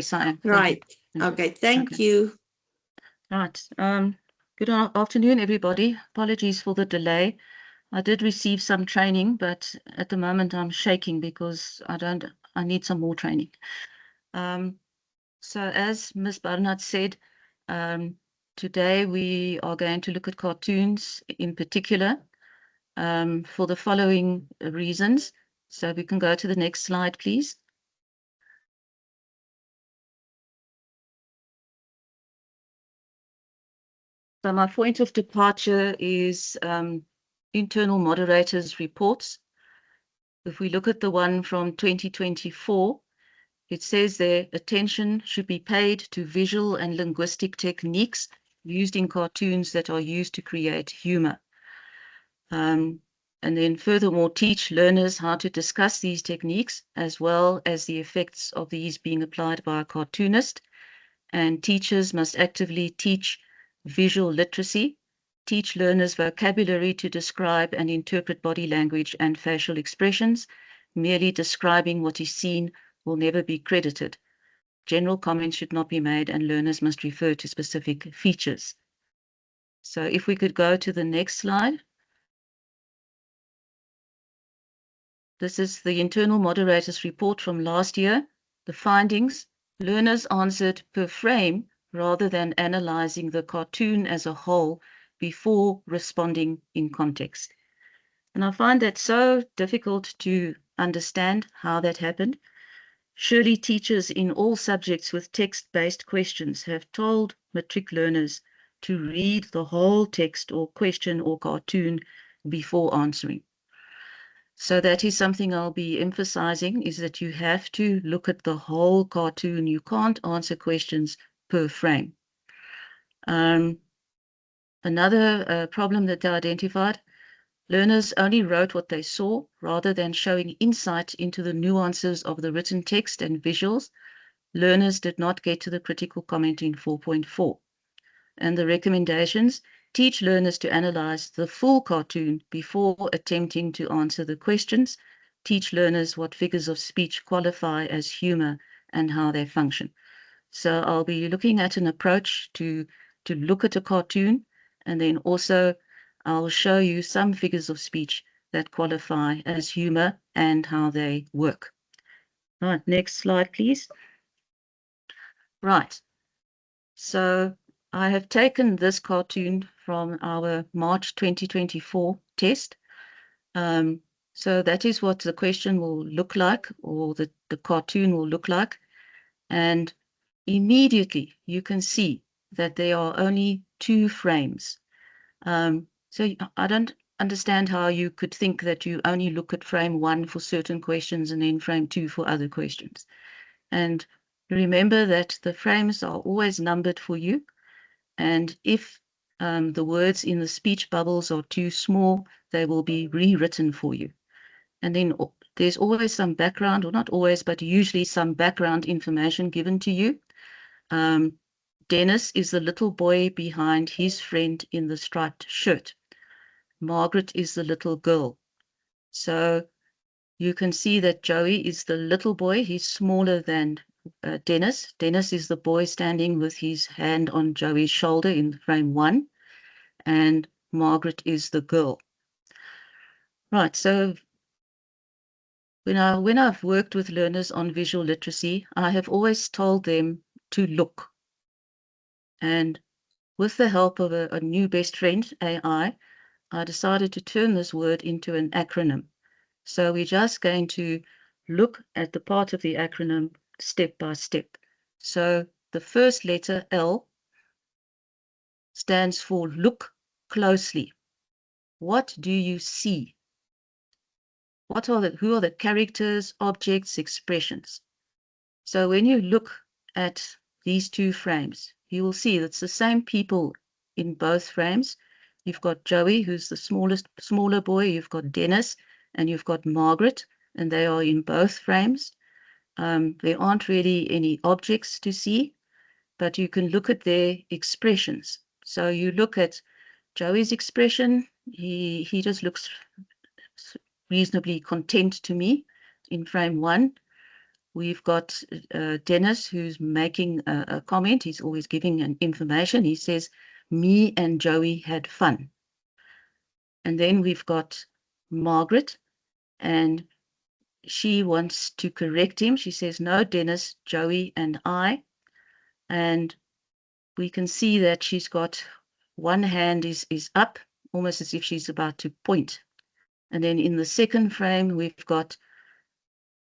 Sign. Right. Okay. Thank you. Right. Good afternoon, everybody. Apologies for the delay. I did receive some training, but at the moment I'm shaking because I need some more training. So as Ms. Barnard said, today we are going to look at cartoons in particular for the following reasons. So we can go to the next slide, please. So my point of departure is internal moderators reports. If we look at the one from 2024, it says there attention should be paid to visual and linguistic techniques used in cartoons that are used to create humor. And then furthermore, teach learners how to discuss these techniques as well as the effects of these being applied by a cartoonist. And teachers must actively teach visual literacy, teach learners vocabulary to describe and interpret body language and facial expressions. Merely describing what is seen will never be credited. General comments should not be made and learners must refer to specific features. So if we could go to the next slide. This is the internal moderators report from last year. The findings: learners answered per frame rather than analyzing the cartoon as a whole before responding in context. And I find that so difficult to understand how that happened. Surely teachers in all subjects with text-based questions have told matric learners to read the whole text or question or cartoon before answering. So that is something I'll be emphasizing, is that you have to look at the whole cartoon. You can't answer questions per frame. Another problem that they identified, learners only wrote what they saw rather than showing insight into the nuances of the written text and visuals. Learners did not get to the critical comment in 4.4. And the recommendations: teach learners to analyze the full cartoon before attempting to answer the questions. Teach learners what figures of speech qualify as humor and how they function. So I'll be looking at an approach to look at a cartoon, and then also I'll show you some figures of speech that qualify as humor and how they work. All right, next slide, please. Right. So I have taken this cartoon from our March 2024 test. So that is what the question will look like, or the cartoon will look like. And immediately you can see that there are only 2 frames. So I don't understand how you could think that you only look at frame 1 for certain questions and then frame 2 for other questions. And remember that the frames are always numbered for you. And if the words in the speech bubbles are too small, they will be rewritten for you. And then there's always some background, or not always, but usually some background information given to you. Dennis is the little boy behind his friend in the striped shirt. Margaret is the little girl. So you can see that Joey is the little boy. He's smaller than Dennis. Dennis is the boy standing with his hand on Joey's shoulder in frame 1, and Margaret is the girl. Right, so when I've worked with learners on visual literacy, I have always told them to look. And with the help of a new best friend, AI, I decided to turn this word into an acronym. So we're just going to look at the part of the acronym step by step. So the first letter, L, stands for look closely. What do you see? Who are the characters, objects, expressions? So when you look at these 2 frames, you will see that it's the same people in both frames. You've got Joey, who's the smaller boy, you've got Dennis, and you've got Margaret, and they are in both frames. There aren't really any objects to see, but you can look at their expressions. So you look at Joey's expression, he just looks reasonably content to me in frame 1. we've got Dennis, who's making a comment. He's always giving an information. He says, me and Joey had fun. And then we've got Margaret, and she wants to correct him. She says, no, Dennis, Joey, and I. And we can see that she's got one hand is up, almost as if she's about to point. And then in the second frame, we've got,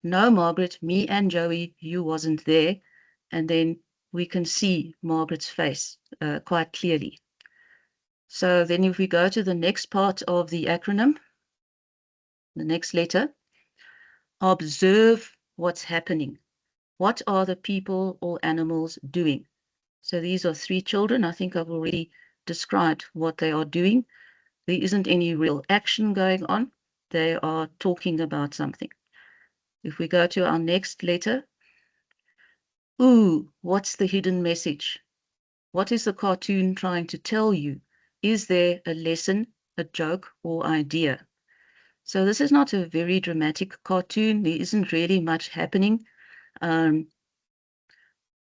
no, Margaret, me and Joey, you wasn't there. And then we can see Margaret's face quite clearly. So then if we go to the next part of the acronym, the next letter, observe what's happening. What are the people or animals doing? So these are 3 children. I think I've already described what they are doing. There isn't any real action going on. They are talking about something. If we go to our next letter, ooh, what's the hidden message? What is the cartoon trying to tell you? Is there a lesson, a joke, or idea? So this is not a very dramatic cartoon. There isn't really much happening.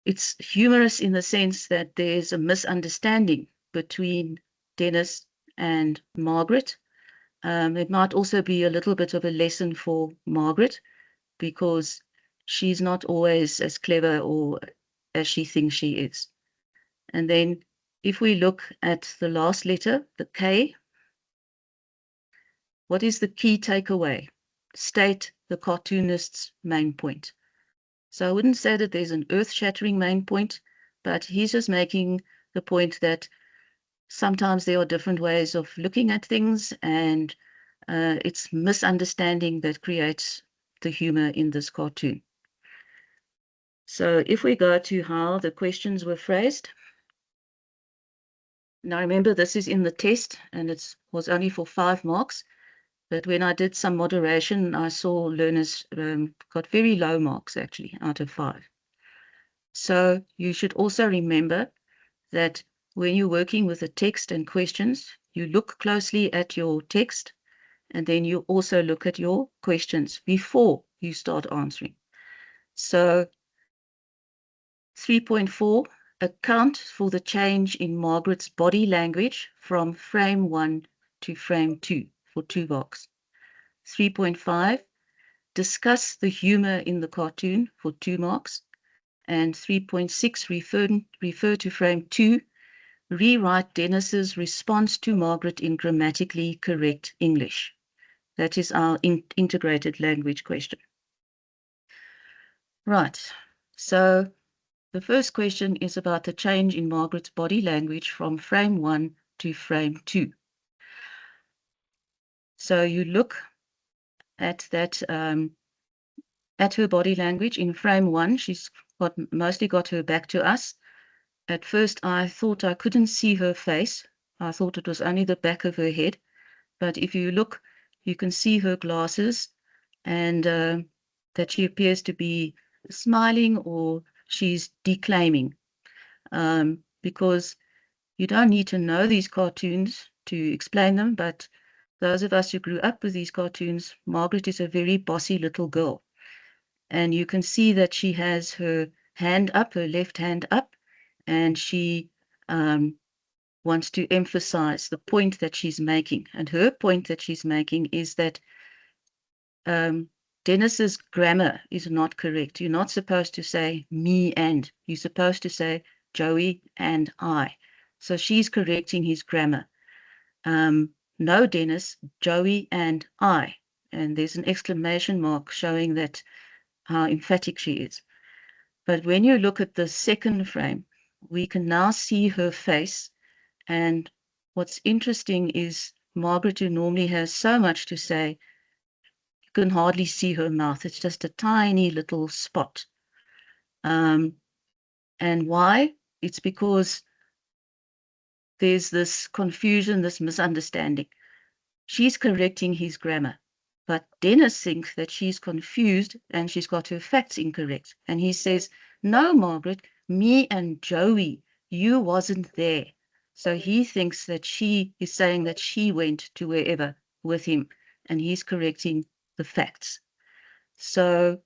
It's humorous in the sense that there's a misunderstanding between Dennis and Margaret. It might also be a little bit of a lesson for Margaret, because she's not always as clever or as she thinks she is. And then if we look at the last letter, the K, what is the key takeaway? State the cartoonist's main point. So I wouldn't say that there's an earth-shattering main point, but he's just making the point that sometimes there are different ways of looking at things, and it's misunderstanding that creates the humor in this cartoon. So if we go to how the questions were phrased, now remember this is in the test and it was only for 5 marks, but when I did some moderation, I saw learners got very low marks actually out of 5. So you should also remember that when you're working with the text and questions, you look closely at your text, and then you also look at your questions before you start answering. So 3.4, account for the change in Margaret's body language from frame 1 to frame 2 for 2 marks. 3.5, discuss the humor in the cartoon for 2 marks. And 3.6, refer to frame 2, rewrite Dennis's response to Margaret in grammatically correct English. That is our integrated language question. Right, so the first question is about the change in Margaret's body language from frame 1 to frame 2. So you look at that, at her body language in frame 1. She's mostly got her back to us. At first, I thought I couldn't see her face. I thought it was only the back of her head. But if you look, you can see her glasses, and that she appears to be smiling or she's declaiming. Because you don't need to know these cartoons to explain them, but those of us who grew up with these cartoons, Margaret is a very bossy little girl. And you can see that she has her hand up, her left hand up, and she wants to emphasize the point that she's making. And her point that she's making is that Dennis's grammar is not correct. You're not supposed to say me and. You're supposed to say Joey and I. So she's correcting his grammar. No, Dennis, Joey and I. And there's an exclamation mark showing that how emphatic she is. But when you look at the second frame, we can now see her face. And what's interesting is Margaret, who normally has so much to say, you can hardly see her mouth. It's just a tiny little spot. And why? It's because there's this confusion, this misunderstanding. She's correcting his grammar, but Dennis thinks that she's confused and she's got her facts incorrect. And he says, no, Margaret, me and Joey, you wasn't there. So he thinks that she is saying that she went to wherever with him, and he's correcting the facts. So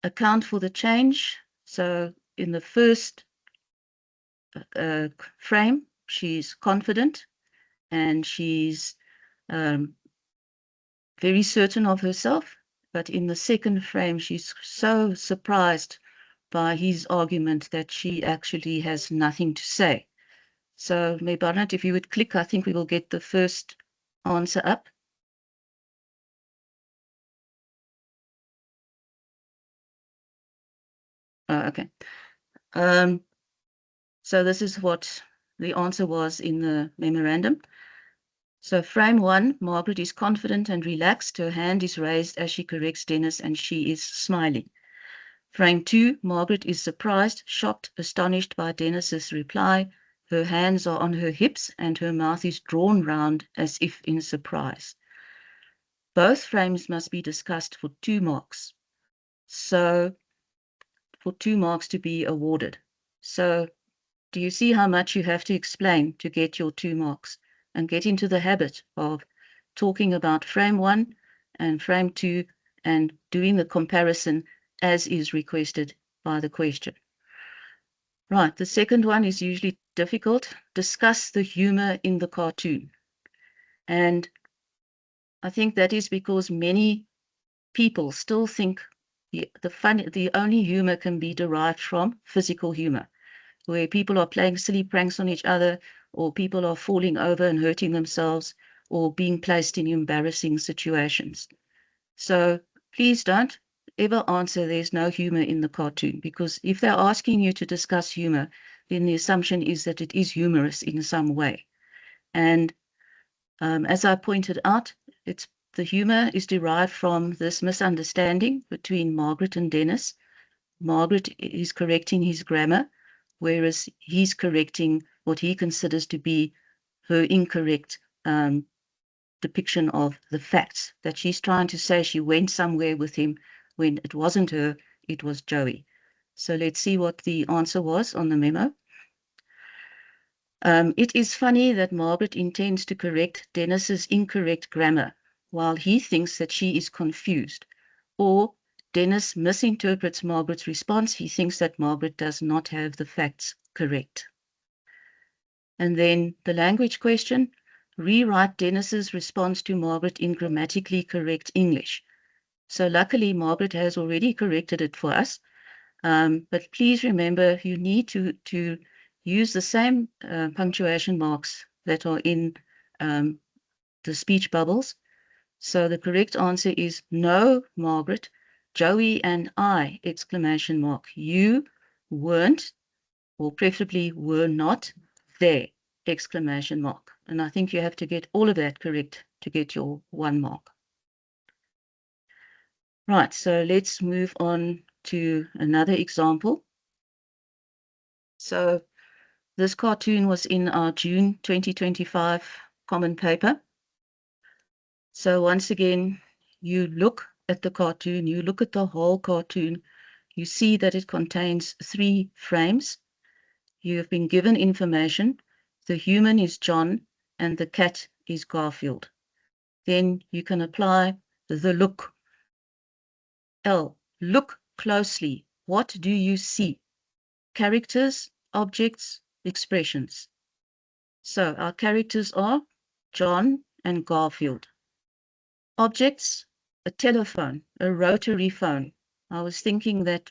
account for the change. So in the first frame, she's confident and she's very certain of herself. But in the second frame, she's so surprised by his argument that she actually has nothing to say. So, May Barnett, if you would click, I think we will get the first answer up. Oh, okay. So this is what the answer was in the memorandum. So frame 1, Margaret is confident and relaxed. Her hand is raised as she corrects Dennis and she is smiling. Frame 2, Margaret is surprised, shocked, astonished by Dennis's reply. Her hands are on her hips and her mouth is drawn round as if in surprise. Both frames must be discussed for 2 marks. So for 2 marks to be awarded. So do you see how much you have to explain to get your 2 marks? And get into the habit of talking about frame 1 and frame 2 and doing the comparison as is requested by the question. Right, the second one is usually difficult. Discuss the humor in the cartoon. And I think that is because many people still think the only humor can be derived from physical humor, where people are playing silly pranks on each other, or people are falling over and hurting themselves, or being placed in embarrassing situations. So please don't ever answer there's no humor in the cartoon, because if they're asking you to discuss humor, then the assumption is that it is humorous in some way. And as I pointed out, the humor is derived from this misunderstanding between Margaret and Dennis. Margaret is correcting his grammar, whereas he's correcting what he considers to be her incorrect depiction of the facts, that she's trying to say she went somewhere with him when it wasn't her, it was Joey. So let's see what the answer was on the memo. It is funny that Margaret intends to correct Dennis's incorrect grammar, while he thinks that she is confused. Or Dennis misinterprets Margaret's response. He thinks that Margaret does not have the facts correct. And then the language question, rewrite Dennis's response to Margaret in grammatically correct English. So luckily, Margaret has already corrected it for us. But please remember, you need to use the same punctuation marks that are in the speech bubbles. So the correct answer is no, Margaret, Joey and I, exclamation mark. You weren't, or preferably were not there, exclamation mark. And I think you have to get all of that correct to get your 1 mark. Right, so let's move on to another example. So this cartoon was in our June 2025 common paper. So once again, you look at the cartoon, you look at the whole cartoon, you see that it contains 3 frames. You have been given information. The human is John and the cat is Garfield. Then you can apply the look. L, look closely. What do you see? Characters, objects, expressions. So our characters are John and Garfield. Objects, a telephone, a rotary phone. I was thinking that,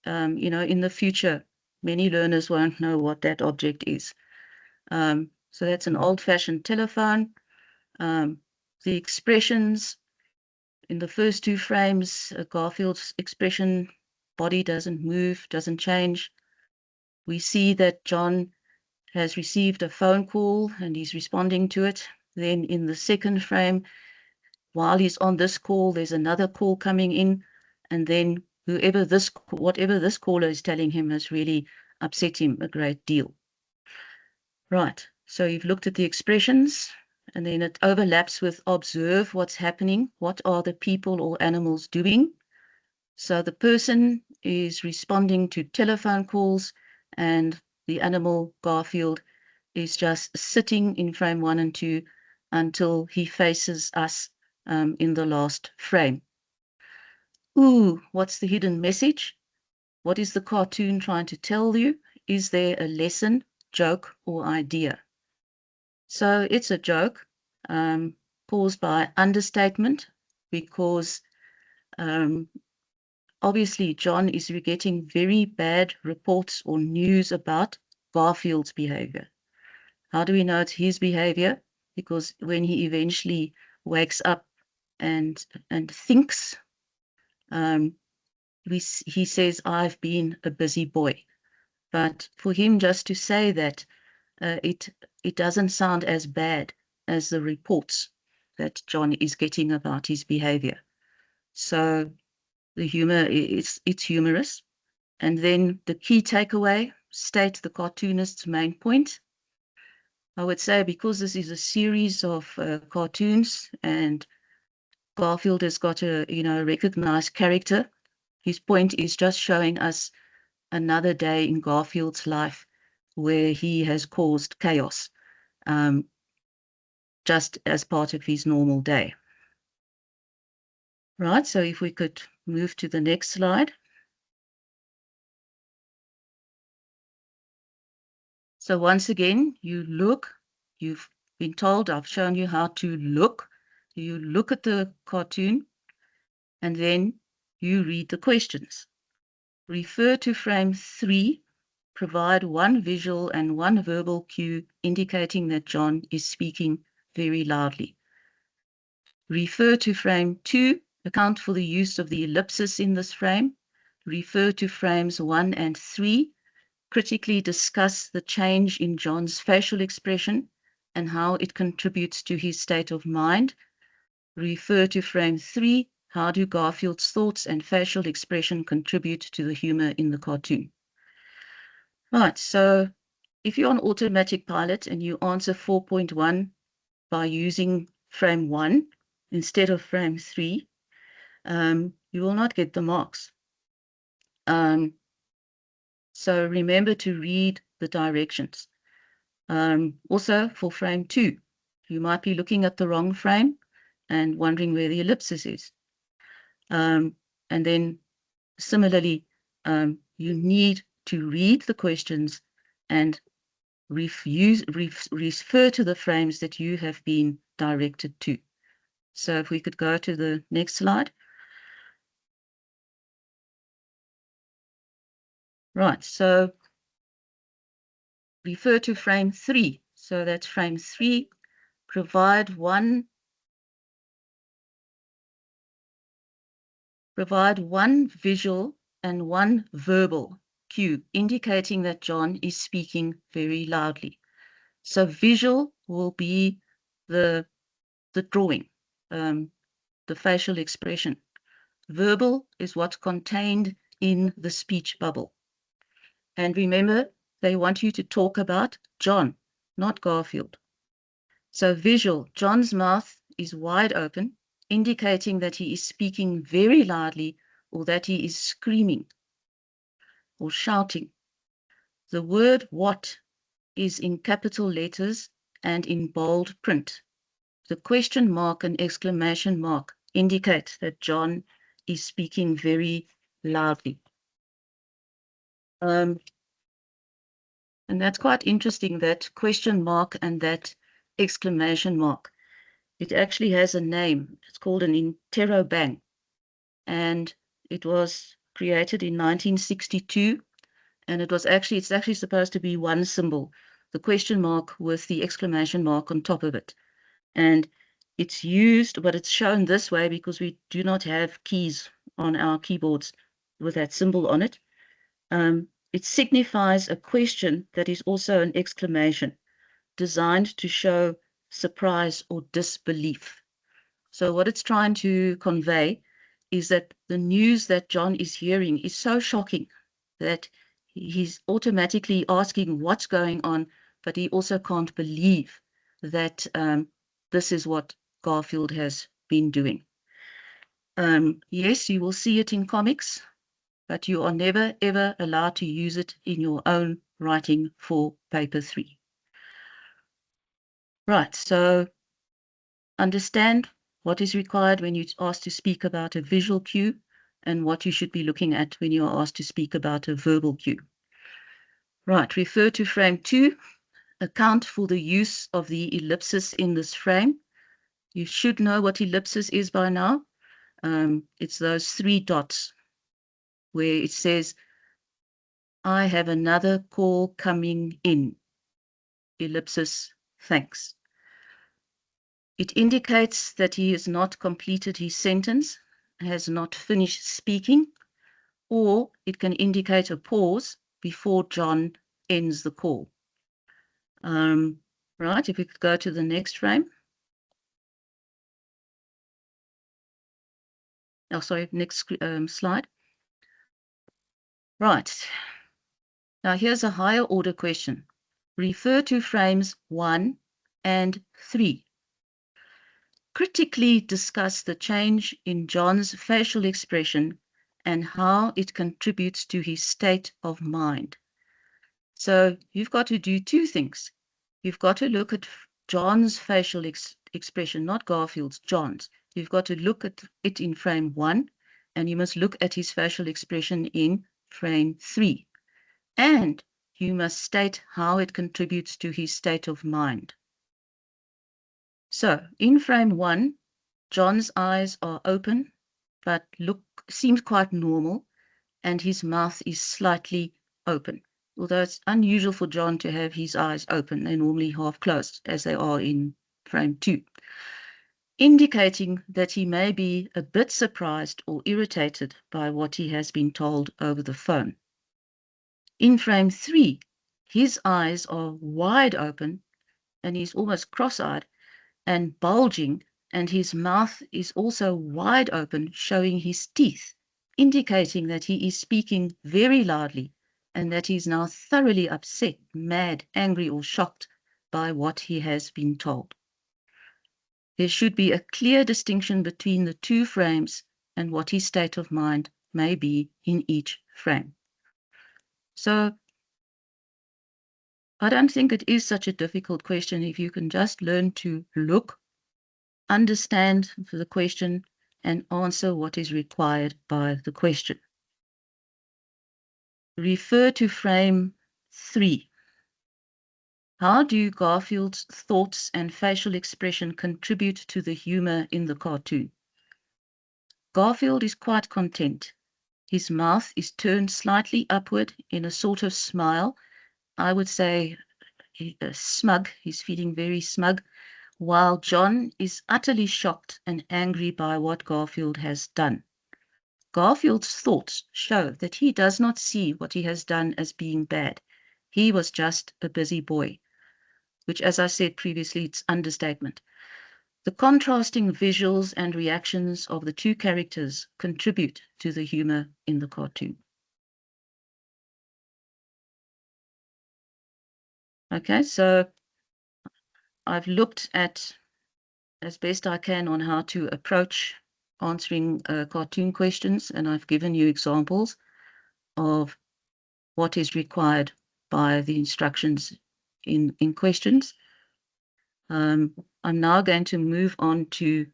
in the future, many learners won't know what that object is. So that's an old-fashioned telephone. The expressions in the first 2 frames, Garfield's expression, body doesn't move, doesn't change. We see that John has received a phone call and he's responding to it. Then in the second frame, while he's on this call, there's another call coming in, and then whatever this caller is telling him has really upset him a great deal. Right, so you've looked at the expressions, and then it overlaps with observe what's happening. What are the people or animals doing? So the person is responding to telephone calls, and the animal, Garfield, is just sitting in frame 1 and 2 until he faces us in the last frame. Ooh, what's the hidden message? What is the cartoon trying to tell you? Is there a lesson, joke, or idea? So it's a joke caused by understatement because obviously John is getting very bad reports or news about Garfield's behavior. How do we know it's his behavior? Because when he eventually wakes up and thinks, he says, I've been a busy boy. But for him just to say that, it doesn't sound as bad as the reports that John is getting about his behavior. So the humor, it's humorous. And then the key takeaway, state the cartoonist's main point. I would say because this is a series of cartoons and Garfield has got a, recognized character, his point is just showing us another day in Garfield's life where he has caused chaos, just as part of his normal day. Right, so if we could move to the next slide. So once again, you've been told, I've shown you how to look. You look at the cartoon and then you read the questions. Refer to frame 3, provide one visual and one verbal cue indicating that John is speaking very loudly. Refer to frame 2, account for the use of the ellipsis in this frame. Refer to frames 1 and 3, critically discuss the change in John's facial expression and how it contributes to his state of mind. Refer to frame 3, how do Garfield's thoughts and facial expression contribute to the humor in the cartoon? Right, so if you're on automatic pilot and you answer 4.1 by using frame 1 instead of frame 3, you will not get the marks. So remember to read the directions. Also for frame 2, you might be looking at the wrong frame and wondering where the ellipsis is. And then similarly, you need to read the questions and refer to the frames that you have been directed to. So if we could go to the next slide. Right, so refer to frame 3. So that's frame 3. Provide one visual and one verbal cue indicating that John is speaking very loudly. So visual will be the drawing, the facial expression. Verbal is what's contained in the speech bubble. And remember, they want you to talk about John, not Garfield. So visual, John's mouth is wide open, indicating that he is speaking very loudly or that he is screaming or shouting. The word what is in capital letters and in bold print. The question mark and exclamation mark indicate that John is speaking very loudly. And that's quite interesting, that question mark and that exclamation mark. It actually has a name. It's called an interrobang. And it was created in 1962. And it's actually supposed to be one symbol, the question mark with the exclamation mark on top of it. And it's used, but it's shown this way because we do not have keys on our keyboards with that symbol on it. It signifies a question that is also an exclamation, designed to show surprise or disbelief. So what it's trying to convey is that the news that John is hearing is so shocking that he's automatically asking what's going on, but he also can't believe that this is what Garfield has been doing. Yes, you will see it in comics, but you are never, ever allowed to use it in your own writing for paper 3. Right, so understand what is required when you're asked to speak about a visual cue. and what you should be looking at when you are asked to speak about a verbal cue. Right, refer to frame 2. Account for the use of the ellipsis in this frame. You should know what ellipsis is by now. It's those 3 dots where it says, I have another call coming in. Ellipsis, thanks. It indicates that he has not completed his sentence, has not finished speaking, or it can indicate a pause before John ends the call. Right, if we could go to the next frame. Oh, sorry, next slide. Right. Now here's a higher order question. Refer to frames 1 and 3. Critically discuss the change in John's facial expression and how it contributes to his state of mind. So you've got to do 2 things. You've got to look at John's facial expression, not Garfield's, John's. You've got to look at it in frame 1, and you must look at his facial expression in frame 3. And you must state how it contributes to his state of mind. So in frame 1, John's eyes are open, but seems quite normal, and his mouth is slightly open. Although it's unusual for John to have his eyes open, they're normally half closed, as they are in frame 2, indicating that he may be a bit surprised or irritated by what he has been told over the phone. In frame 3, his eyes are wide open, and he's almost cross-eyed and bulging, and his mouth is also wide open, showing his teeth, indicating that he is speaking very loudly and that he's now thoroughly upset, mad, angry, or shocked by what he has been told. There should be a clear distinction between the 2 frames and what his state of mind may be in each frame. So I don't think it is such a difficult question if you can just learn to look, understand the question, and answer what is required by the question. Refer to frame 3. How do Garfield's thoughts and facial expression contribute to the humor in the cartoon? Garfield is quite content. His mouth is turned slightly upward in a sort of smile. I would say smug. He's feeling very smug, while John is utterly shocked and angry by what Garfield has done. Garfield's thoughts show that he does not see what he has done as being bad. He was just a busy boy, which, as I said previously, it's understatement. The contrasting visuals and reactions of the 2 characters contribute to the humor in the cartoon. Okay, so I've looked at, as best I can, on how to approach answering cartoon questions, and I've given you examples of what is required by the instructions in questions. I'm now going to move on to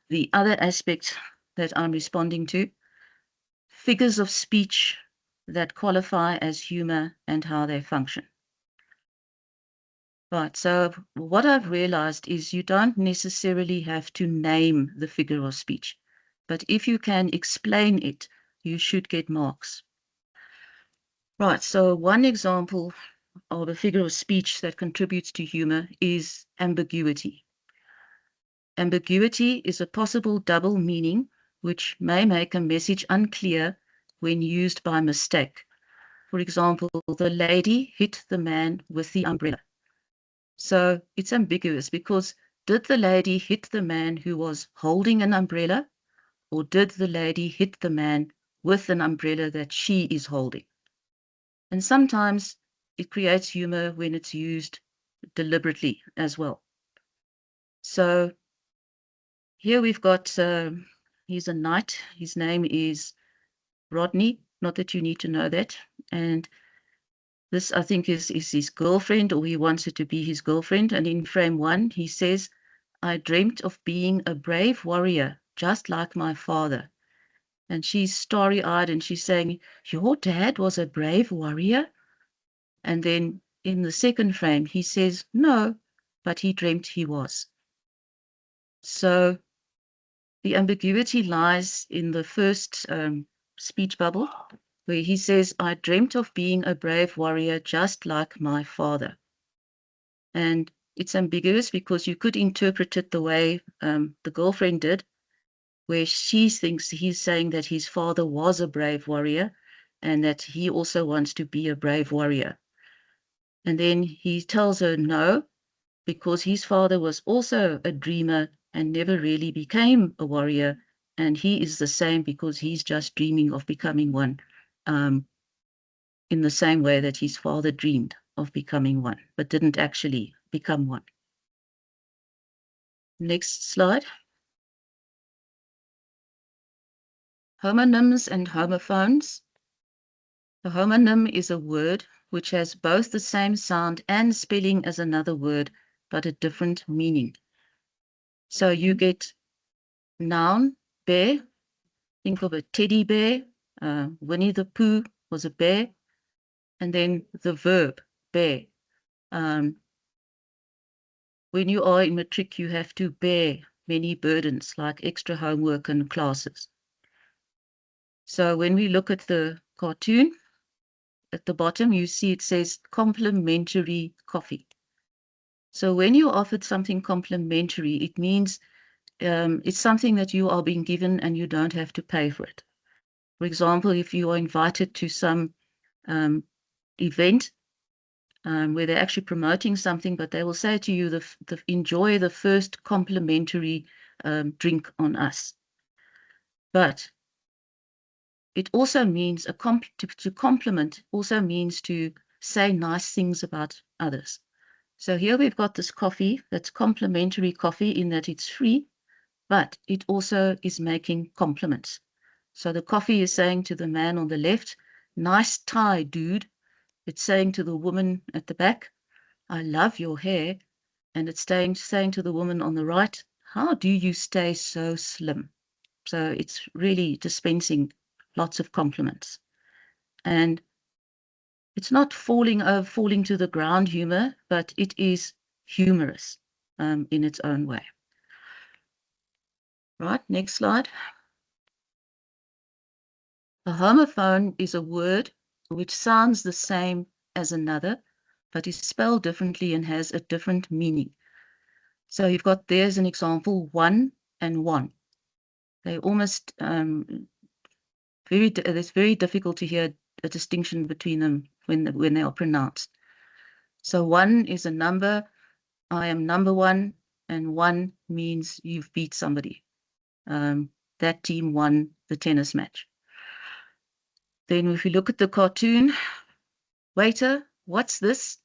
the other aspect that I'm responding to, figures of speech that qualify as humor and how they function. Right, so what I've realized is you don't necessarily have to name the figure of speech, but if you can explain it, you should get marks. Right, so one example of a figure of speech that contributes to humor is ambiguity. Ambiguity is a possible double meaning which may make a message unclear when used by mistake. For example, the lady hit the man with the umbrella. So it's ambiguous because did the lady hit the man who was holding an umbrella, or did the lady hit the man with an umbrella that she is holding? And sometimes it creates humor when it's used deliberately as well. So here we've got, he's a knight. His name is Rodney. Not that you need to know that. And this, I think, is his girlfriend, or he wants it to be his girlfriend. And in frame 1, he says, I dreamt of being a brave warrior, just like my father. And she's starry-eyed and she's saying, your dad was a brave warrior? And then in the second frame, he says, no, but he dreamt he was. So the ambiguity lies in the first speech bubble, where he says, I dreamt of being a brave warrior just like my father. And it's ambiguous because you could interpret it the way the girlfriend did, where she thinks he's saying that his father was a brave warrior and that he also wants to be a brave warrior. And then he tells her no, because his father was also a dreamer and never really became a warrior. And he is the same because he's just dreaming of becoming one, in the same way that his father dreamed of becoming one, but didn't actually become one. Next slide. Homonyms and homophones. A homonym is a word which has both the same sound and spelling as another word, but a different meaning. So you get noun, bear. Think of a teddy bear. Winnie the Pooh was a bear. And then the verb, bear. When you are in matric, you have to bear many burdens like extra homework and classes. So when we look at the cartoon, at the bottom, you see it says complimentary coffee. So when you're offered something complimentary, it means it's something that you are being given and you don't have to pay for it. For example, if you are invited to some event where they're actually promoting something, but they will say to you, enjoy the first complimentary drink on us. But it also means to compliment also means to say nice things about others. So here we've got this coffee that's complimentary coffee in that it's free, but it also is making compliments. So the coffee is saying to the man on the left, nice tie, dude. It's saying to the woman at the back, I love your hair. And it's saying to the woman on the right, how do you stay so slim? So it's really dispensing lots of compliments. And it's not falling to the ground humor, but it is humorous in its own way. Right, next slide. A homophone is a word which sounds the same as another, but is spelled differently and has a different meaning. So you've got, there's an example, one and one. They almost, it's very difficult to hear a distinction between them when they are pronounced. So one is a number, I am number one, and one means you've beat somebody. That team won the tennis match. Then if you look at the cartoon, waiter, what's this?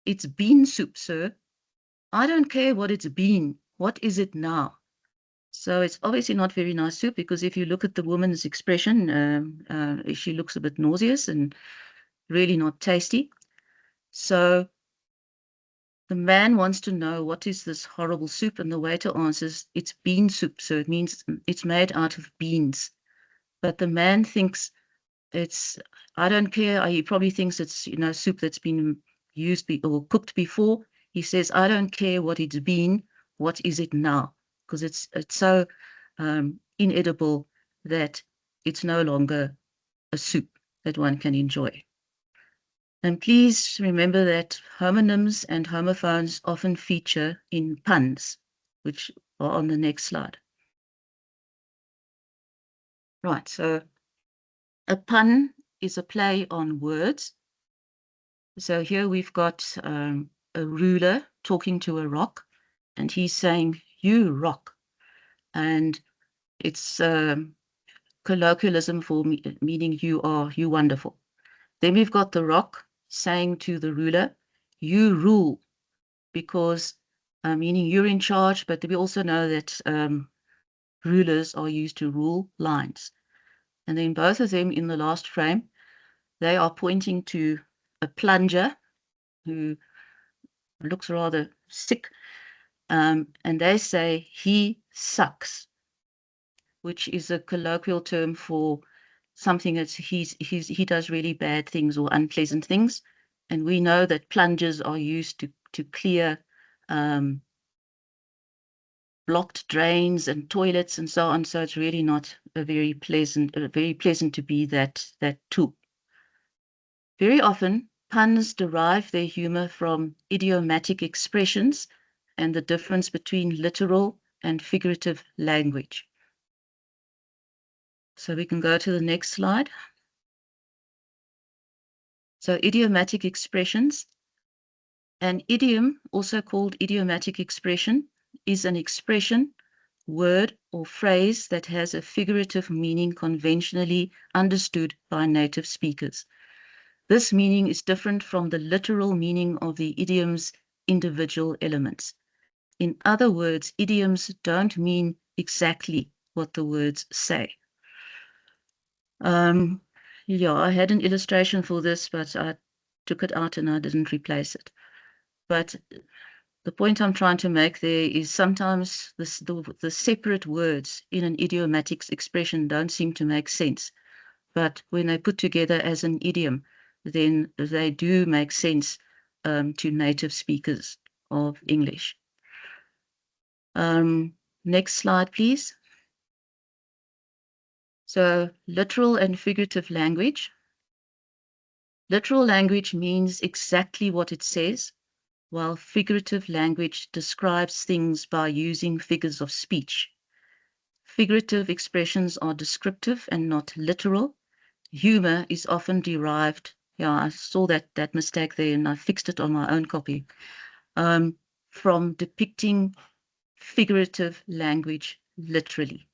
It's bean soup, sir. I don't care what it's been. What is it now? So it's obviously not very nice soup, because if you look at the woman's expression, she looks a bit nauseous and really not tasty. So the man wants to know, what is this horrible soup? And the waiter answers, it's bean soup. So it means it's made out of beans. But the man thinks it's, I don't care. He probably thinks it's, soup that's been used or cooked before. He says, I don't care what it's been. What is it now? Because it's so inedible that it's no longer a soup that one can enjoy. And please remember that homonyms and homophones often feature in puns, which are on the next slide. Right, so a pun is a play on words. So here we've got a ruler talking to a rock, and he's saying, you rock. And it's colloquialism for meaning you wonderful. Then we've got the rock saying to the ruler, you rule, because meaning you're in charge, but we also know that rulers are used to rule lines. And then both of them in the last frame, they are pointing to a plunger who looks rather sick, and they say, he sucks. which is a colloquial term for something that he does really bad things or unpleasant things. And we know that plungers are used to clear blocked drains and toilets and so on. So it's really not very pleasant to be that tool. Very often, puns derive their humor from idiomatic expressions and the difference between literal and figurative language. So we can go to the next slide. So idiomatic expressions. An idiom, also called idiomatic expression, is an expression, word, or phrase that has a figurative meaning conventionally understood by native speakers. This meaning is different from the literal meaning of the idiom's individual elements. In other words, idioms don't mean exactly what the words say. Yeah, I had an illustration for this, but I took it out and I didn't replace it. But the point I'm trying to make there is sometimes the separate words in an idiomatic expression don't seem to make sense. But when they put together as an idiom, then they do make sense to native speakers of English. Next slide, please. So literal and figurative language. Literal language means exactly what it says, while figurative language describes things by using figures of speech. Figurative expressions are descriptive and not literal. Humor is often derived, yeah, I saw that mistake there and I fixed it on my own copy, from depicting figurative language literally.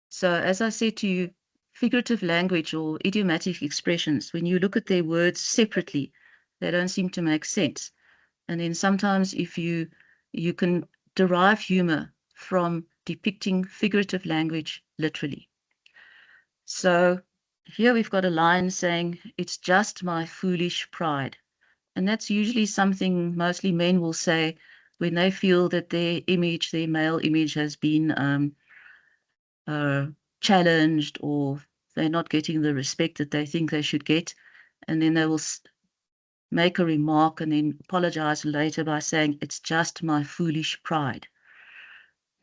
So as I said to you, figurative language or idiomatic expressions, when you look at their words separately, they don't seem to make sense. And then sometimes if you can derive humor from depicting figurative language literally. So here we've got a line saying, "It's just my foolish pride." And that's usually something mostly men will say when they feel that their male image has been challenged, or they're not getting the respect that they think they should get. And then they will make a remark and then apologize later by saying, "It's just my foolish pride."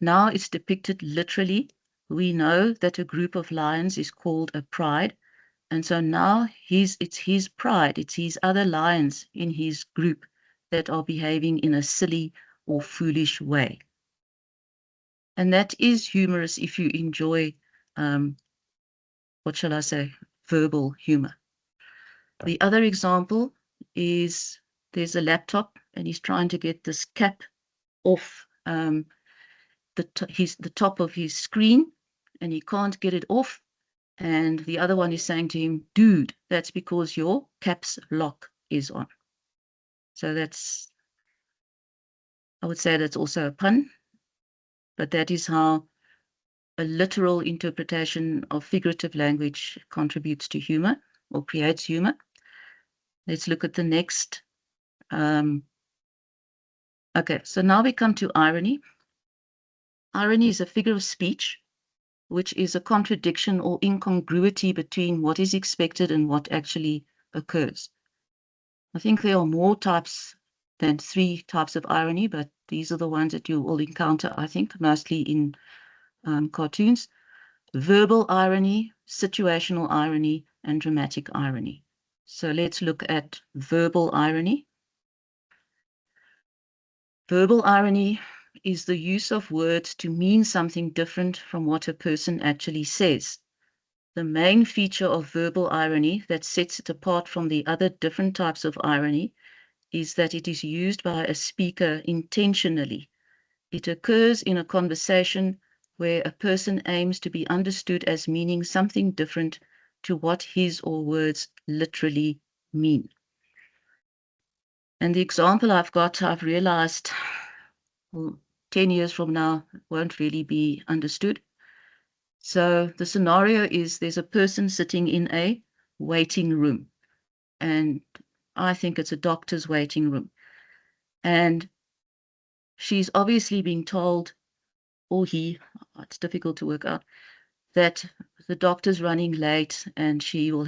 Now it's depicted literally. We know that a group of lions is called a pride. And so now it's his pride, it's his other lions in his group that are behaving in a silly or foolish way. And that is humorous if you enjoy, what shall I say, verbal humor. The other example is there's a laptop and he's trying to get this cap off the top of his screen and he can't get it off. And the other one is saying to him, "Dude, that's because your caps lock is on." So I would say that's also a pun, but that is how a literal interpretation of figurative language contributes to humor or creates humor. Let's look at the next. Okay, so now we come to irony. Irony is a figure of speech, which is a contradiction or incongruity between what is expected and what actually occurs. I think there are more types than 3 types of irony, but these are the ones that you will encounter, I think, mostly in cartoons. Verbal irony, situational irony, and dramatic irony. So let's look at verbal irony. Verbal irony is the use of words to mean something different from what a person actually says. The main feature of verbal irony that sets it apart from the other different types of irony is that it is used by a speaker intentionally. It occurs in a conversation where a person aims to be understood as meaning something different to what his or words literally mean. And the example I've realized, well, 10 years from now won't really be understood. So the scenario is there's a person sitting in a waiting room, and I think it's a doctor's waiting room. And she's obviously being told or he, it's difficult to work out, that the doctor's running late and she or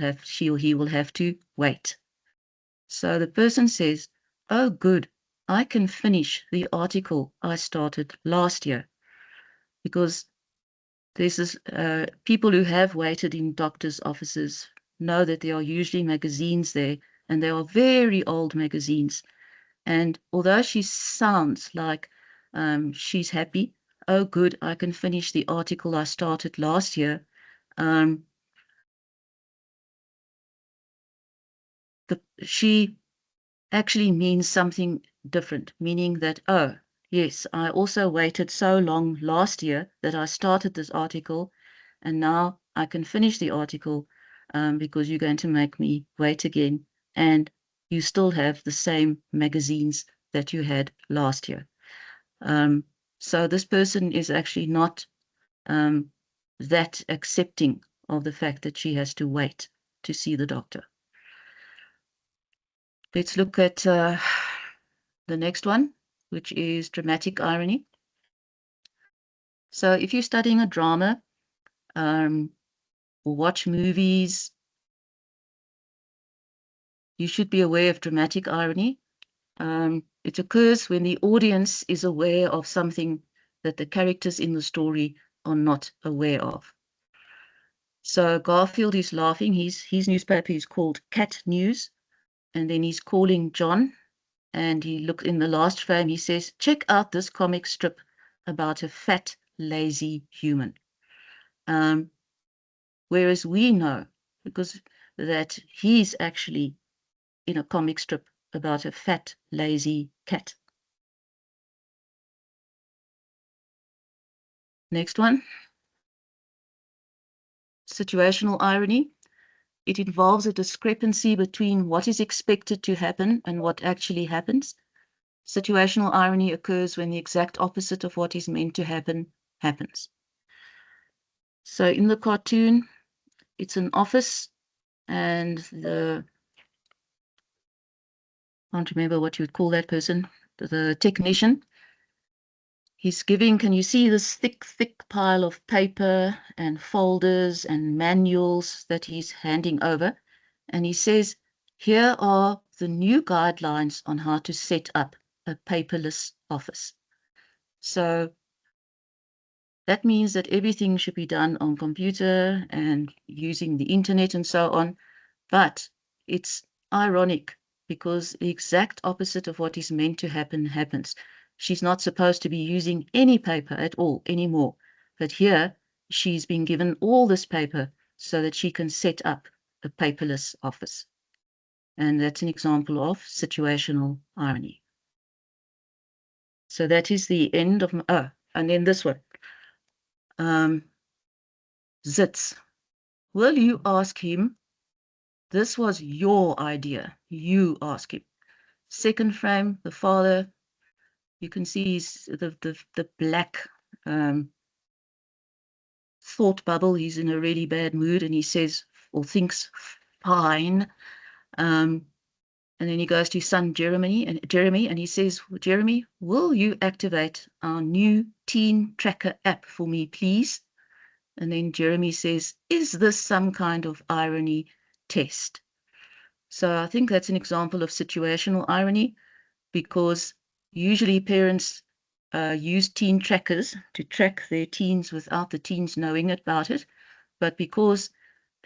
he will have to wait. So the person says, oh, good, I can finish the article I started last year, because there's this, people who have waited in doctors' offices know that there are usually magazines there, and they are very old magazines. And although she sounds like she's happy, oh, good, I can finish the article I started last year. She actually means something different, meaning that, oh, yes, I also waited so long last year that I started this article, and now I can finish the article because you're going to make me wait again, and you still have the same magazines that you had last year. So this person is actually not that accepting of the fact that she has to wait to see the doctor. Let's look at the next one, which is dramatic irony. So if you're studying a drama or watch movies, you should be aware of dramatic irony. It occurs when the audience is aware of something that the characters in the story are not aware of. So Garfield is laughing. His newspaper is called Cat News, and then he's calling John, and he looks in the last frame. He says, "Check out this comic strip about a fat, lazy human." Whereas we know, because that he's actually in a comic strip about a fat, lazy cat. Next one. Situational irony. It involves a discrepancy between what is expected to happen and what actually happens. Situational irony occurs when the exact opposite of what is meant to happen happens. So in the cartoon, it's an office, and I can't remember what you would call that person, the technician. He's giving, can you see this thick pile of paper and folders and manuals that he's handing over? And he says, here are the new guidelines on how to set up a paperless office. So that means that everything should be done on computer and using the internet and so on. But it's ironic because the exact opposite of what is meant to happen happens. She's not supposed to be using any paper at all anymore. But here she's been given all this paper so that she can set up a paperless office. And that's an example of situational irony. So that is the end of my, and then this one. Zits. Will you ask him? This was your idea. You ask him. Second frame, the father, you can see he's the black thought bubble. He's in a really bad mood, and he says or thinks fine. And then he goes to son Jeremy, and he says, Jeremy, will you activate our new teen tracker app for me, please? And then Jeremy says, is this some kind of irony test? So I think that's an example of situational irony, because usually parents use teen trackers to track their teens without the teens knowing about it. But because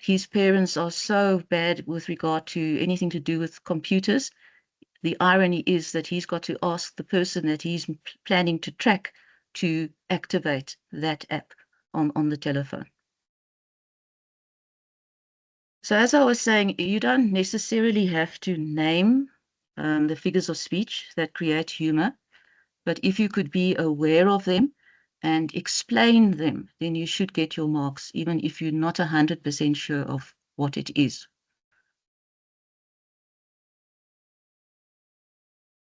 his parents are so bad with regard to anything to do with computers, the irony is that he's got to ask the person that he's planning to track to activate that app on the telephone. So as I was saying, you don't necessarily have to name the figures of speech that create humor, but if you could be aware of them and explain them, then you should get your marks, even if you're not 100% sure of what it is.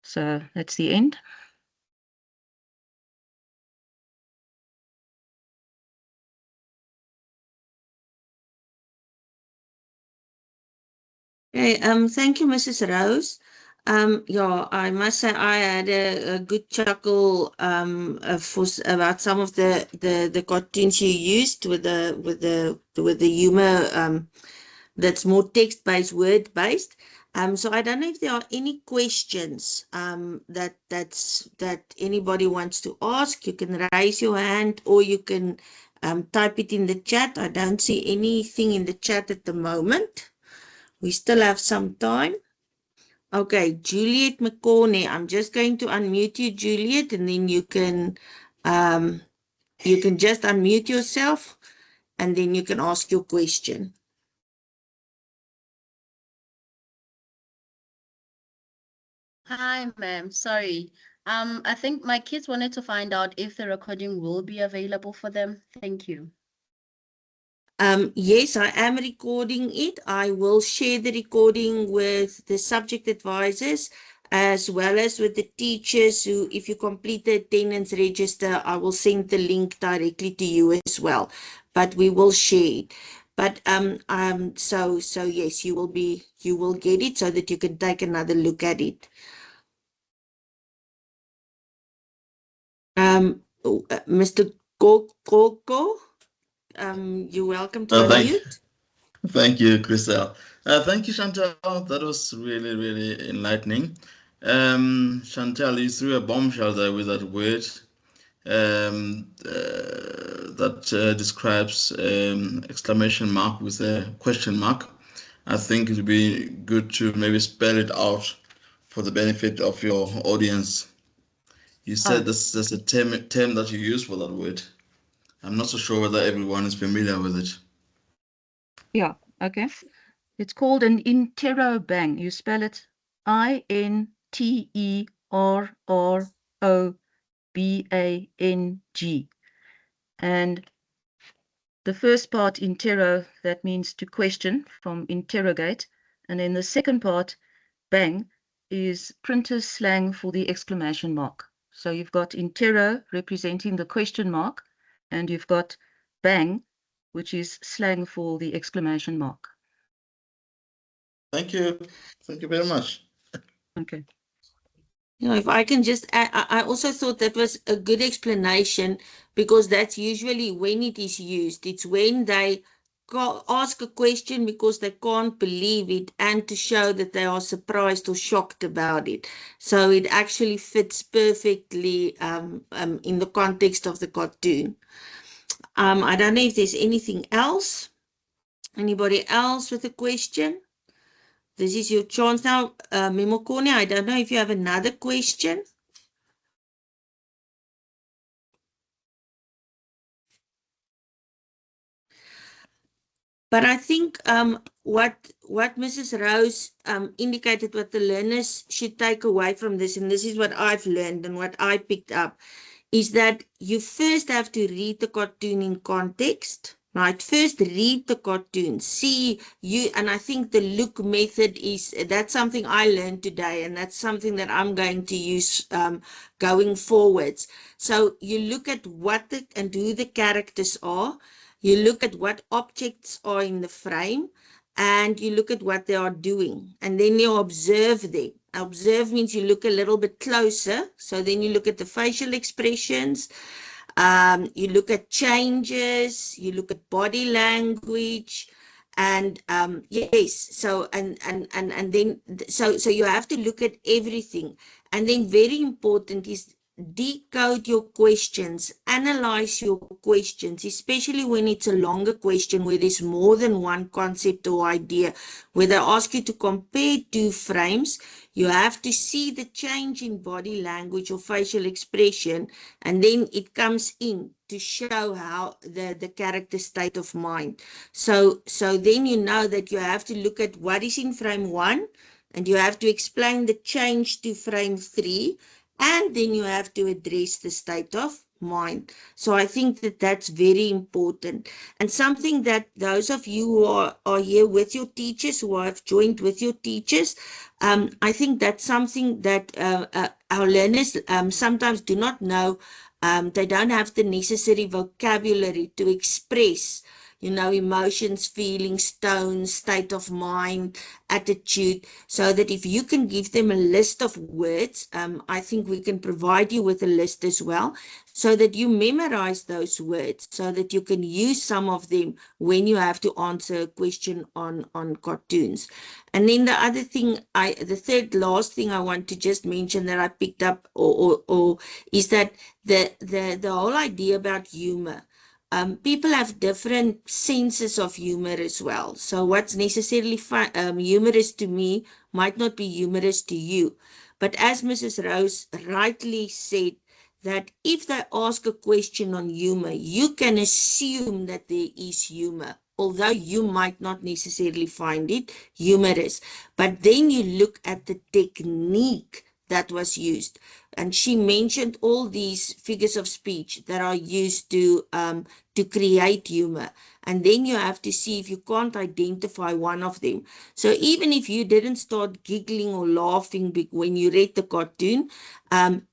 So that's the end. Okay, thank you, Mrs. Rose. Yeah, I must say I had a good chuckle about some of the cartoons you used with the humor that's more text-based, word-based. So I don't know if there are any questions that anybody wants to ask. You can raise your hand or you can type it in the chat. I don't see anything in the chat at the moment. We still have some time. Okay, Juliet McCorney, I'm just going to unmute you, Juliet, and then you can just unmute yourself and then you can ask your question. Hi, ma'am. Sorry. I think my kids wanted to find out if the recording will be available for them. Thank you. Yes, I am recording it. I will share the recording with the subject advisors as well as with the teachers who, if you complete the attendance register, I will send the link directly to you as well. But we will share it. But so yes, you will get it so that you can take another look at it. Mr. Koko, you're welcome to unmute. Thank you, Chriselle. Thank you, Chantal. That was really, really enlightening. Chantal, you threw a bombshell there with that word that describes exclamation mark with a question mark. I think it would be good to maybe spell it out for the benefit of your audience. You said there's a term that you use for that word. I'm not so sure whether everyone is familiar with it. Yeah, okay. It's called an interrobang. You spell it INTERROBANG. And the first part, interro, that means to question, from interrogate. And then the second part, bang, is printer's slang for the exclamation mark. So you've got interro representing the question mark, and you've got bang, which is slang for the exclamation mark. Thank you. Thank you very much. Okay. You know, if I can just add, I also thought that was a good explanation because that's usually when it is used. It's when they ask a question because they can't believe it and to show that they are surprised or shocked about it. So it actually fits perfectly in the context of the cartoon. I don't know if there's anything else. Anybody else with a question? This is your chance now. Memokone, I don't know if you have another question. But I think what Mrs. Rose indicated what the learners should take away from this, and this is what I've learned and what I picked up, is that you first have to read the cartoon in context, right? First read the cartoon, see you, and I think the look method that's something I learned today, and that's something that I'm going to use going forwards. So you look at and who the characters are. You look at what objects are in the frame and you look at what they are doing. And then you observe them. Observe means you look a little bit closer. So then you look at the facial expressions. You look at changes. You look at body language. And yes, so and then so you have to look at everything. And then very important is decode your questions, analyze your questions, especially when it's a longer question where there's more than one concept or idea. Where they ask you to compare two frames, you have to see the change in body language or facial expression, and then it comes in to show how the character state of mind. So then you know that you have to look at what is in frame 1, and you have to explain the change to frame 3, and then you have to address the state of mind. So I think that that's very important. And something that those of you who are here with your teachers, who have joined with your teachers, I think that's something that our learners sometimes do not know. They don't have the necessary vocabulary to express, emotions, feelings, tone, state of mind, attitude, so that if you can give them a list of words, I think we can provide you with a list as well, so that you memorize those words, so that you can use some of them when you have to answer a question on cartoons. And then the other thing, the third last thing I want to just mention that I picked up or is that the whole idea about humor. People have different senses of humor as well. So what's necessarily humorous to me might not be humorous to you. But as Mrs. Rose rightly said, that if they ask a question on humor, you can assume that there is humor, although you might not necessarily find it humorous. But then you look at the technique that was used. And she mentioned all these figures of speech that are used to create humor. And then you have to see if you can't identify one of them. So even if you didn't start giggling or laughing when you read the cartoon,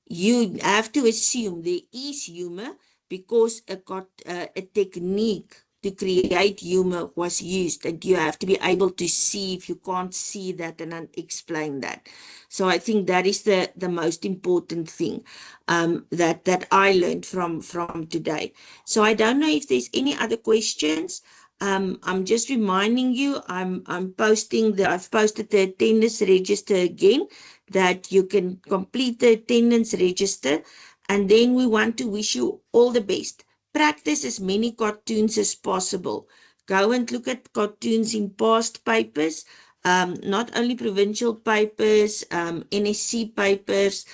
you have to assume there is humor because a technique to create humor was used, and you have to be able to see if you can't see that and explain that. So I think that is the most important thing that I learned from today. So I don't know if there's any other questions. I'm just reminding you, I've posted the attendance register again, that you can complete the attendance register, and then we want to wish you all the best. Practice as many cartoons as possible. Go and look at cartoons in past papers, not only provincial papers, NSC papers,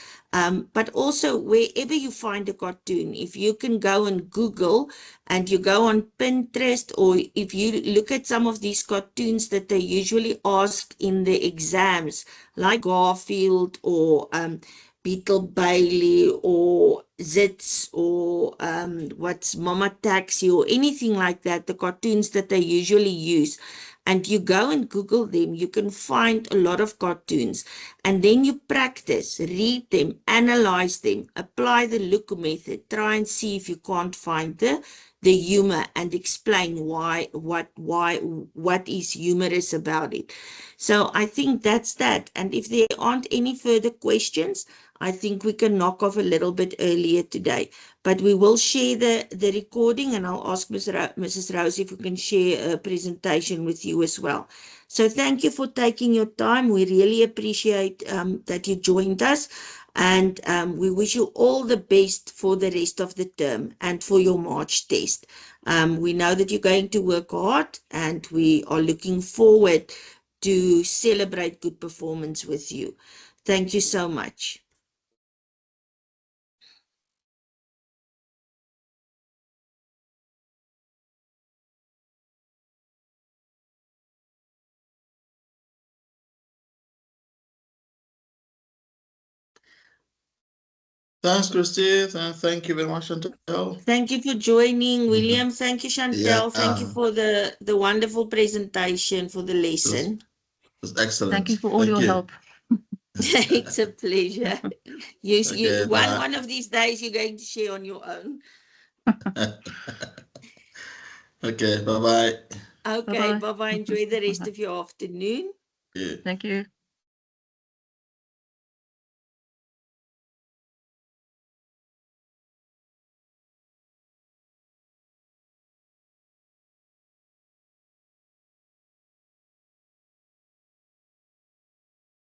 but also wherever you find a cartoon. If you can go and Google and you go on Pinterest, or if you look at some of these cartoons that they usually ask in the exams, like Garfield or Beetle Bailey or Zits or what's Mama Taxi or anything like that, the cartoons that they usually use, and you go and Google them, you can find a lot of cartoons, and then you practice, read them, analyze them, apply the look method, try and see if you can't find the humor and explain what is humorous about it. So I think that's that. And if there aren't any further questions, I think we can knock off a little bit earlier today. But we will share the recording, and I'll ask Mrs. Rose if we can share a presentation with you as well. So thank you for taking your time. We really appreciate that you joined us. And we wish you all the best for the rest of the term and for your March test. We know that you're going to work hard, and we are looking forward to celebrate good performance with you. Thank you so much. Thanks, Christy, and thank you very much, Chantel. Thank you for joining, William. Thank you, Chantel. Yeah. Thank you for the wonderful presentation, for the lesson. It's excellent. Thank you for all your help. It's a pleasure. Okay, one of these days you're going to share on your own. Okay, bye-bye. Okay, Bye-bye. bye-bye. Enjoy the rest of your afternoon. Yeah. Thank you.